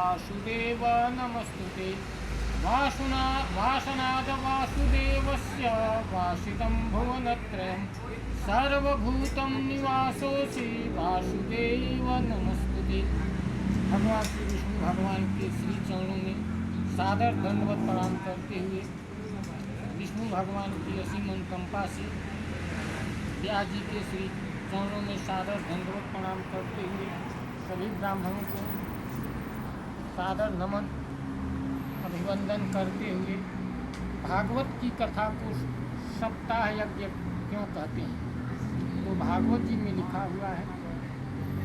वासुदेव नमस्तुते। वासनाद वासुदेवस्य वासितं भुवनत्रयं सर्वभूतं निवासोऽसि वासुदेव नमस्तुते। भगवान श्री विष्णु भगवान के श्री चरणों में सादर दंडवत प्रणाम करते हुए विष्णु भगवान की असीम अनुकंपा से व्यास जी के श्री चरणों में सादर दंडवत प्रणाम करते हुए सभी ब्राह्मणों को सादर नमन अभिवंदन करते हुए भागवत की कथा को सप्ताह यज्ञ क्यों कहते हैं, तो भागवत जी में लिखा हुआ है,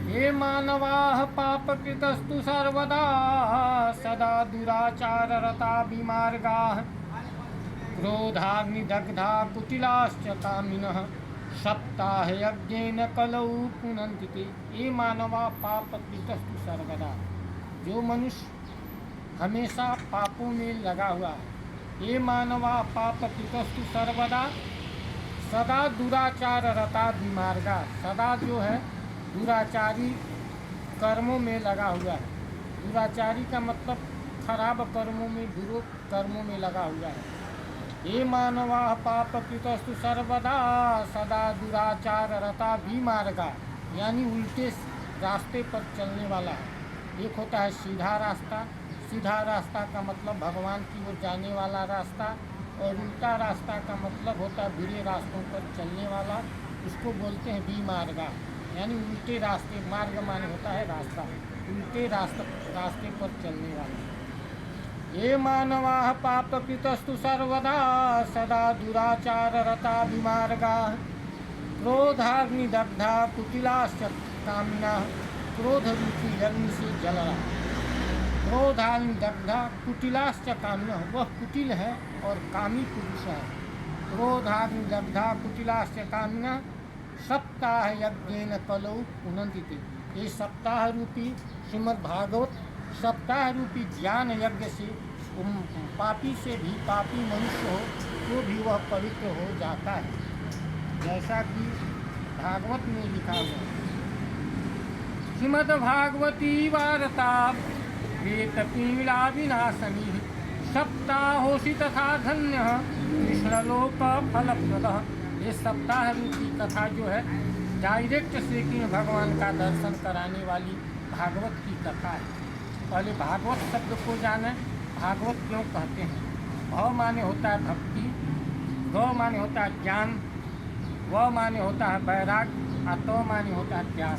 हे मानवाः पापकृतस्तु सर्वदा सदा दुराचाररता विमार्गाः क्रोधाग्निदग्धा कुटिलाश्च कामिनः सप्ताहयज्ञेन कलौ पुनन्ति ते। ये मानवा पापकृतस्तु सर्वदा, जो मनुष्य हमेशा पापों में लगा हुआ है। ये मानवा पापकृतस्तु सर्वदा सदा दुराचाररता विमार्गा, सदा जो है दुराचारी कर्मों में लगा हुआ है। दुराचारी का मतलब खराब कर्मों में, बुरे कर्मों में लगा हुआ है। ये मानवा पापकृतस्तु सर्वदा सदा दुराचाररता विमार्गा, यानी उल्टे रास्ते पर चलने वाला है। एक होता है सीधा रास्ता, सीधा रास्ता का मतलब भगवान की ओर जाने वाला रास्ता, और उल्टा रास्ता का मतलब होता है बुरे रास्तों पर चलने वाला, उसको बोलते हैं विमार्गा, यानी उल्टे रास्ते। मार्ग माने होता है रास्ता, उल्टे रास्ते पर चलने वाला। ये मानवाः पापकृतस्तु सर्वदा सदा दुराचाररता विमार्गाः क्रोधाग्निदग्धा कुटिलाश्च कामिनः, क्रोध रूपी अग्नि से जल रहा। क्रोधाग्निदग्धा कुटिलाश्च कामिनः, वह कुटिल है और कामी पुरुष है। क्रोधाग्निदग्धा कुटिलाश्च कामिनः सप्ताह यज्ञेन कलौ पुनन्ति ते। ये सप्ताह रूपी श्रीमद् भागवत सप्ताह रूपी ज्ञान यज्ञ से पापी से भी पापी मनुष्य हो तो भी वह पवित्र हो जाता है, जैसा कि भागवत में लिखा हुआ है। श्रीमद् भागवती वार्ता प्रेतपीड़ा विनाशनी सप्ताहोषि तथा धन्य कृष्णलोक फलप्रदः। ये सप्ताह रूपी कथा जो है डायरेक्ट श्री कृष्ण भगवान का दर्शन कराने वाली भागवत की कथा है। पहले भागवत शब्द को जाने, भागवत क्यों कहते हैं। भव माने होता है भक्ति, गौ माने होता है ज्ञान, व माने होता है वैराग्य, और तो माने होता है त्याग।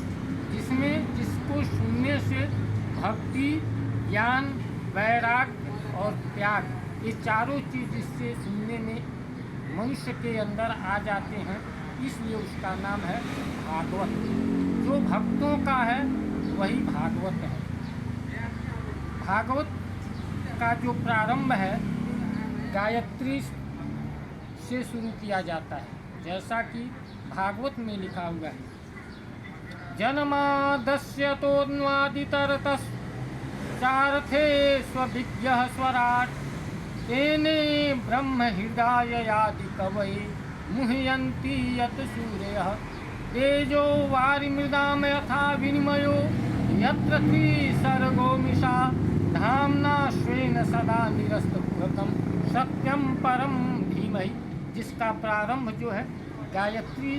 जिसको सुनने से भक्ति, ज्ञान, वैराग्य और त्याग, ये चारों चीज़ जिससे सुनने में मनुष्य के अंदर आ जाते हैं, इसलिए उसका नाम है भागवत। जो भक्तों का है वही भागवत है। भागवत का जो प्रारंभ है गायत्री से शुरू किया जाता है, जैसा कि भागवत में लिखा हुआ है, जन्मादस्य तोन्वादितरतश्चार्थे स्वभिज्ञः स्वराट् तेने ब्रह्म हृदयादि कवये मुह्यन्ति यत् सूर्यः तेजो वारिमृदां यथा विनिमयो यत्र त्रिसर्गो मिषा धाम्ना स्वेन सदा निरस्तकुहकं सत्यम परम धीमहि। जिसका प्रारंभ जो है गायत्री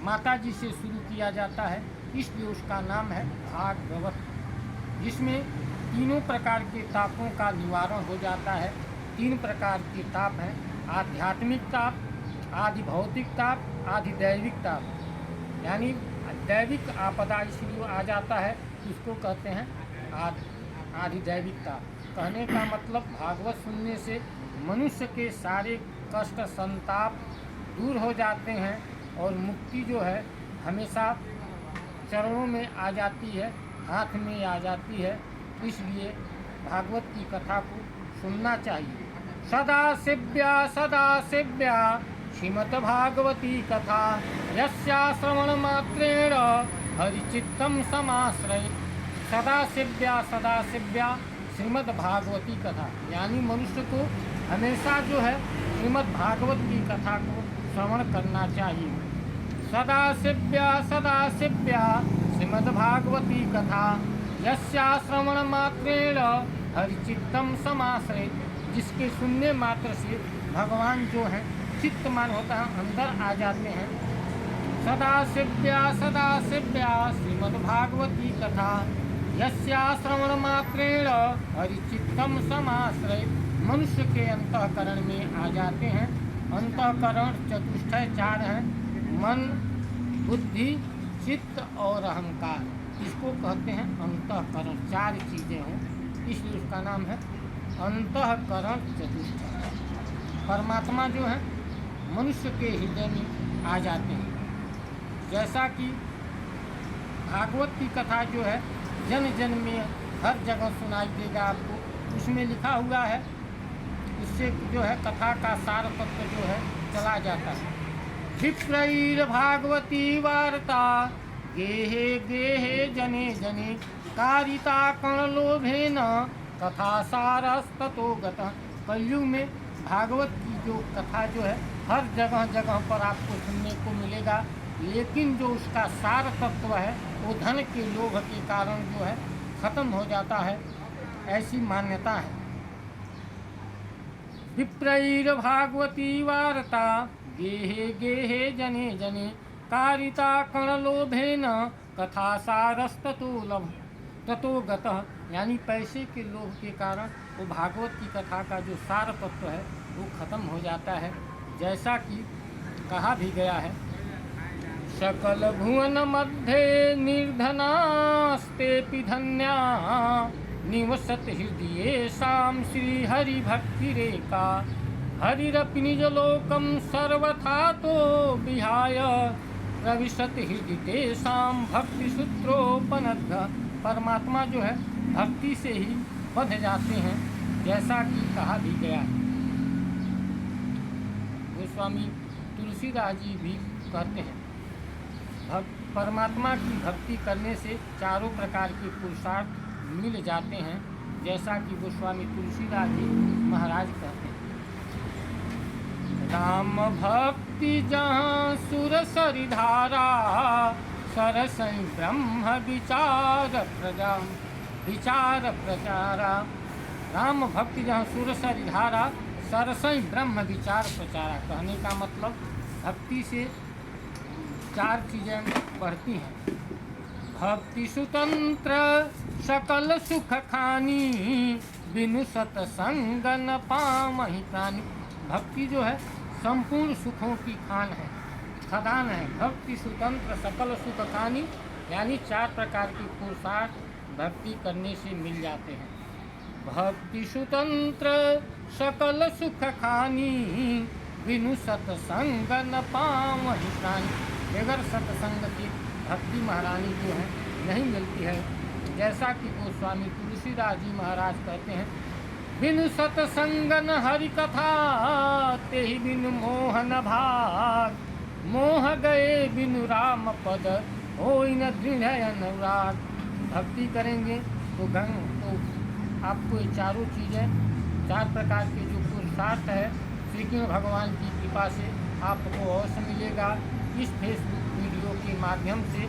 माता जी से शुरू किया जाता है, इसलिए उसका नाम है भागवत, जिसमें तीनों प्रकार के तापों का निवारण हो जाता है। 3 प्रकार के ताप हैं, आध्यात्मिक ताप, आदि भौतिक ताप, आदि दैविक ताप। यानी दैविक आपदा इसलिए आ जाता है, इसको कहते हैं आदि दैविक ताप। कहने का मतलब भागवत सुनने से मनुष्य के सारे कष्ट संताप दूर हो जाते हैं और मुक्ति जो है हमेशा चरणों में आ जाती है, हाथ में आ जाती है। इसलिए भागवत की कथा को सुनना चाहिए। सदा सेव्या श्रीमद्भागवती कथा यस्या श्रवण मात्रेण हरिचित्तम समाश्रय। सदा सेव्या श्रीमद्भागवती कथा, यानी मनुष्य को हमेशा जो है श्रीमद्भागवत की कथा को श्रवण करना चाहिए। सदा सेव्या श्रीमद्भागवती कथा यस्याश्रवण मात्रेण हरिचित्तम समाश्रय, जिसके सुनने मात्र से भगवान जो है चित्तमान होता है, अंदर आ जाते हैं। सदा सेव्या श्रीमद्भागवती कथा, यस्याश्रवण मात्रेण हरिचित्तम समाश्रय, मनुष्य के अंतःकरण में आ जाते हैं। अंतःकरण चतुष्टय 4 हैं, मन, बुद्धि, चित्त और अहंकार, इसको कहते हैं अंतःकरण। 4 चीज़ें हों, इसलिए उसका नाम है अंतःकरण चतुष्टय। परमात्मा जो है मनुष्य के हृदय में आ जाते हैं। जैसा कि भागवत की कथा जो है जन जन में हर जगह सुनाई देगा आपको, उसमें लिखा हुआ है, इससे जो है कथा का सार तत्व जो है चला जाता है। विप्रैर भागवती वार्ता गेहे गेहे जने जने, कारिता कणलोभेन कथा सारस्ततो गतः। कलयुग में भागवत की जो कथा जो है हर जगह जगह पर आपको सुनने को मिलेगा, लेकिन जो उसका सार तत्व है वो धन के लोभ के कारण जो है खत्म हो जाता है, ऐसी मान्यता है। विप्रैर भागवती वार्ता गेहे गेहे जने जने, कारिता कणलोभेन कथा सारस्ततो गतः, यानी पैसे के लोभ के कारण वो भागवत की कथा का जो सार तत्व है वो खत्म हो जाता है। जैसा कि कहा भी गया है, सकल भुवन मध्ये निर्धनास्तेऽपि धन्या, निवसत हृदयेषां श्री हरि भक्तिरेका, हरिरपि निजलोकं सर्वथा तो विहाय, प्रविशत हृदय तेषां भक्ति सूत्रोपनद्ध। परमात्मा जो है भक्ति से ही बंध जाते हैं, जैसा कि कहा भी गया है। गोस्वामी तुलसीदास जी भी कहते हैं, परमात्मा की भक्ति करने से चारों प्रकार के पुरुषार्थ मिल जाते हैं, जैसा कि गोस्वामी तुलसीदास जी महाराज कहते हैं। राम भक्ति जहाँ सुर सरिधारा, सरसई ब्रह्म विचार प्रचारा। राम भक्ति जहाँ सुर सरिधारा, सरसई ब्रह्म विचार प्रचारा। कहने का मतलब भक्ति से 4 चीज़ें बढ़ती हैं। भक्ति स्वतंत्र सकल सुख खानी, बिनु सतसंग न पामहि प्राणी। भक्ति जो है संपूर्ण सुखों की खान है, खदान है। भक्ति स्वतंत्र सकल सुख खानी, यानी 4 प्रकार की पुरुषार्थ भक्ति करने से मिल जाते हैं। भक्ति स्वतंत्र सकल सुख खानी, बिनु सतसंग न पामहि प्राणी। बगैर सत्संग की भक्ति महारानी जो है नहीं मिलती है। जैसा कि गोस्वामी तुलसीदास जी महाराज कहते हैं, बिनु सत्संग न हरि कथा, तेहि बिनु मोह न भाग, मोह गए बिनु राम पद, होई न दृढ़ अनुराग। भक्ति करेंगे तो आपको ये चारों चीज़ें, 4 प्रकार के जो पुरुषार्थ है श्री कृष्ण भगवान की कृपा से आपको अवश्य मिलेगा। इस फेसबुक वीडियो के माध्यम से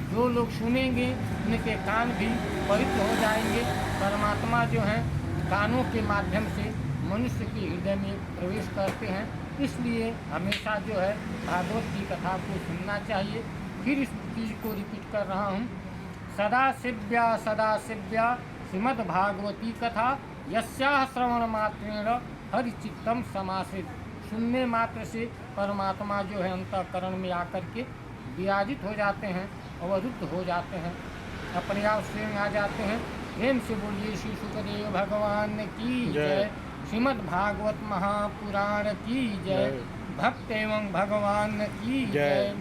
जो लोग सुनेंगे उनके कान भी पवित्र हो जाएंगे। परमात्मा जो हैं कानों के माध्यम से मनुष्य के हृदय में प्रवेश करते हैं, इसलिए हमेशा जो है भागवत की कथा को सुनना चाहिए। फिर इस चीज़ को रिपीट कर रहा हूँ, सदा सेव्या श्रीमद्भागवती कथा, यस्याः श्रवण मात्रेण हरिचित्तम समाश्रित। सुनने मात्र से परमात्मा जो है अंतःकरण में आकर के विराजित हो जाते हैं, अवरुद्ध हो जाते हैं, अपने आप स्वयं आ जाते हैं। प्रेम से बोलिए श्री सुखदेव भगवान की जय, श्रीमद्भागवत महापुराण की जय, भक्त एवं भगवान की जय।